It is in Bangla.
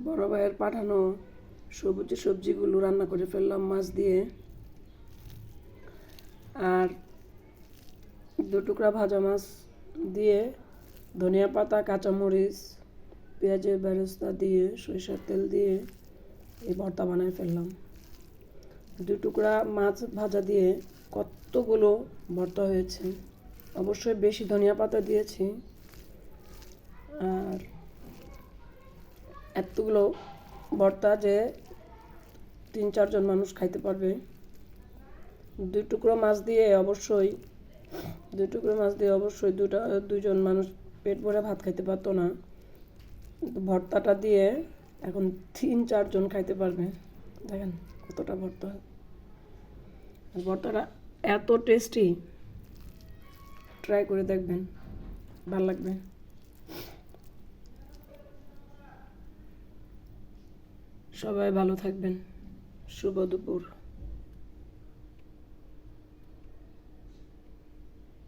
বড় ভাইয়ের পাঠানো সবুজ সবজিগুলো রান্না করে ফেললাম মাছ দিয়ে। আর 2 টুকরা ভাজা মাছ দিয়ে ধনিয়া পাতা, কাঁচামরিচ, পেঁয়াজের বেরেস্তা দিয়ে সরিষার তেল দিয়ে এই ভর্তা বানায় ফেললাম। 2 টুকরা মাছ ভাজা দিয়ে কতগুলো ভর্তা হয়েছে। অবশ্যই বেশি ধনিয়া পাতা দিয়েছি। আর এতগুলো ভর্তা যে 3-4 জন মানুষ খাইতে পারবে। 2 টুকরো মাছ দিয়ে অবশ্যই 2 জন মানুষ পেট ভরে ভাত খাইতে পারতো না। ভর্তাটা দিয়ে এখন 3-4 জন খাইতে পারবে। দেখেন কতটা ভর্তা। ভর্তাটা এত টেস্টি, ট্রাই করে দেখবেন, ভালো লাগবে। সবাই ভালো থাকবেন। শুভ দুপুর।